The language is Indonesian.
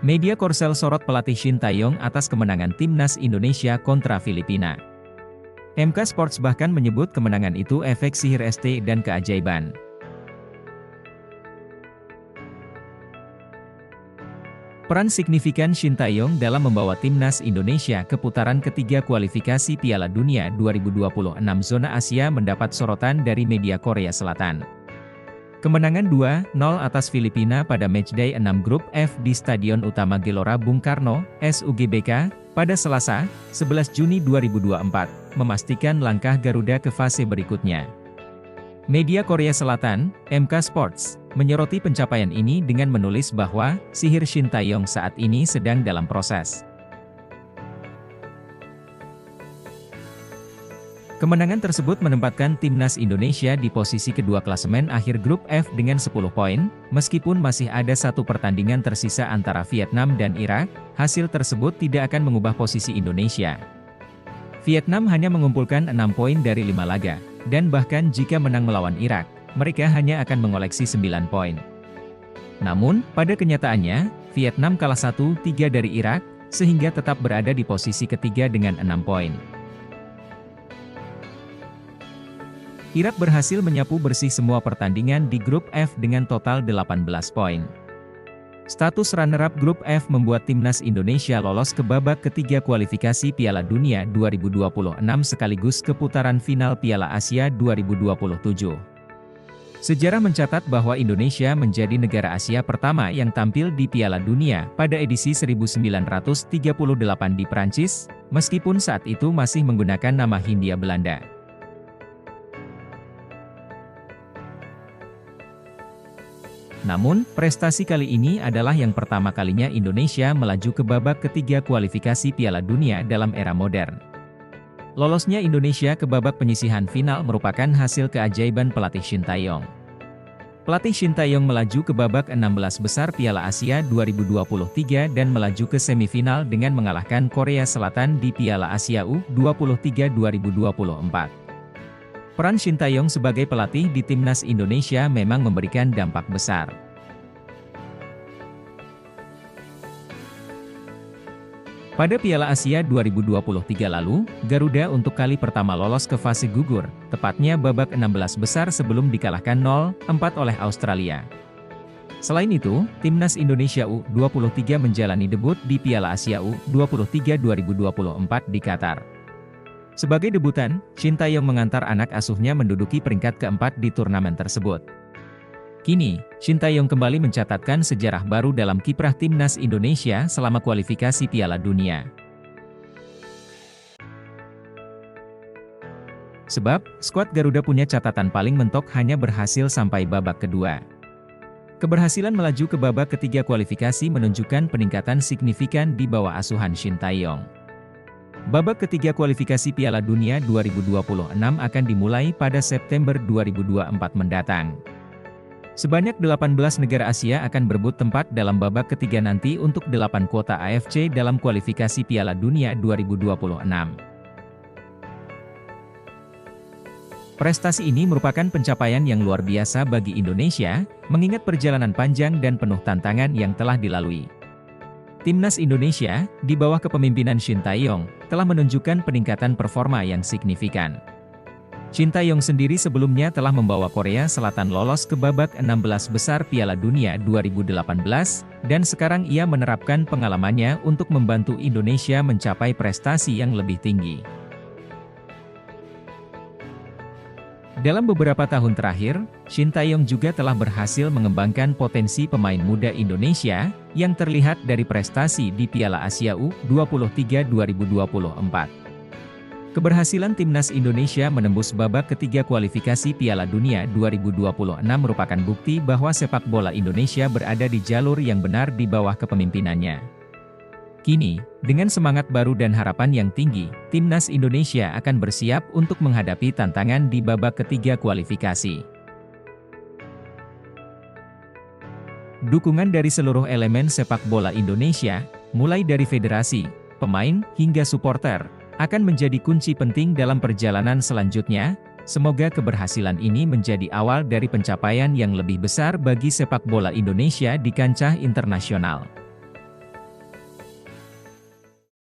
Media Korsel sorot pelatih Shin Tae-yong atas kemenangan timnas Indonesia kontra Filipina. MK Sports bahkan menyebut kemenangan itu efek sihir ST dan keajaiban. Peran signifikan Shin Tae-yong dalam membawa timnas Indonesia ke putaran ketiga kualifikasi Piala Dunia 2026 zona Asia mendapat sorotan dari media Korea Selatan. Kemenangan 2-0 atas Filipina pada matchday 6 grup F di Stadion Utama Gelora Bung Karno, SUGBK, pada Selasa, 11 Juni 2024, memastikan langkah Garuda ke fase berikutnya. Media Korea Selatan, MK Sports, menyoroti pencapaian ini dengan menulis bahwa sihir Shin Tae-yong saat ini sedang dalam proses. Kemenangan tersebut menempatkan timnas Indonesia di posisi kedua klasemen akhir grup F dengan 10 poin, meskipun masih ada satu pertandingan tersisa antara Vietnam dan Irak, hasil tersebut tidak akan mengubah posisi Indonesia. Vietnam hanya mengumpulkan 6 poin dari 5 laga, dan bahkan jika menang melawan Irak, mereka hanya akan mengoleksi 9 poin. Namun, pada kenyataannya, Vietnam kalah 1-3 dari Irak, sehingga tetap berada di posisi ketiga dengan 6 poin. Irak berhasil menyapu bersih semua pertandingan di grup F dengan total 18 poin. Status runner-up grup F membuat timnas Indonesia lolos ke babak ketiga kualifikasi Piala Dunia 2026 sekaligus ke putaran final Piala Asia 2027. Sejarah mencatat bahwa Indonesia menjadi negara Asia pertama yang tampil di Piala Dunia pada edisi 1938 di Prancis, meskipun saat itu masih menggunakan nama Hindia Belanda. Namun, prestasi kali ini adalah yang pertama kalinya Indonesia melaju ke babak ketiga kualifikasi Piala Dunia dalam era modern. Lolosnya Indonesia ke babak penyisihan final merupakan hasil keajaiban pelatih Shin Tae-yong. Pelatih Shin Tae-yong melaju ke babak 16 besar Piala Asia 2023 dan melaju ke semifinal dengan mengalahkan Korea Selatan di Piala Asia U23 2024. Peran Shin Tae-yong sebagai pelatih di timnas Indonesia memang memberikan dampak besar. Pada Piala Asia 2023 lalu, Garuda untuk kali pertama lolos ke fase gugur, tepatnya babak 16 besar sebelum dikalahkan 0-4 oleh Australia. Selain itu, timnas Indonesia U23 menjalani debut di Piala Asia U23 2024 di Qatar. Sebagai debutan, Shin Tae-yong mengantar anak asuhnya menduduki peringkat keempat di turnamen tersebut. Kini, Shin Tae-yong kembali mencatatkan sejarah baru dalam kiprah timnas Indonesia selama kualifikasi Piala Dunia. Sebab, skuad Garuda punya catatan paling mentok hanya berhasil sampai babak kedua. Keberhasilan melaju ke babak ketiga kualifikasi menunjukkan peningkatan signifikan di bawah asuhan Shin Tae-yong. Babak ketiga kualifikasi Piala Dunia 2026 akan dimulai pada September 2024 mendatang. Sebanyak 18 negara Asia akan berebut tempat dalam babak ketiga nanti untuk 8 kuota AFC dalam kualifikasi Piala Dunia 2026. Prestasi ini merupakan pencapaian yang luar biasa bagi Indonesia, mengingat perjalanan panjang dan penuh tantangan yang telah dilalui. Timnas Indonesia, di bawah kepemimpinan Shin Tae-yong, telah menunjukkan peningkatan performa yang signifikan. Shin Tae-yong sendiri sebelumnya telah membawa Korea Selatan lolos ke babak 16 besar Piala Dunia 2018, dan sekarang ia menerapkan pengalamannya untuk membantu Indonesia mencapai prestasi yang lebih tinggi. Dalam beberapa tahun terakhir, Shin Tae-yong juga telah berhasil mengembangkan potensi pemain muda Indonesia, yang terlihat dari prestasi di Piala Asia U23 2024. Keberhasilan timnas Indonesia menembus babak ketiga kualifikasi Piala Dunia 2026 merupakan bukti bahwa sepak bola Indonesia berada di jalur yang benar di bawah kepemimpinannya. Kini, dengan semangat baru dan harapan yang tinggi, timnas Indonesia akan bersiap untuk menghadapi tantangan di babak ketiga kualifikasi. Dukungan dari seluruh elemen sepak bola Indonesia, mulai dari federasi, pemain, hingga supporter, akan menjadi kunci penting dalam perjalanan selanjutnya. Semoga keberhasilan ini menjadi awal dari pencapaian yang lebih besar bagi sepak bola Indonesia di kancah internasional.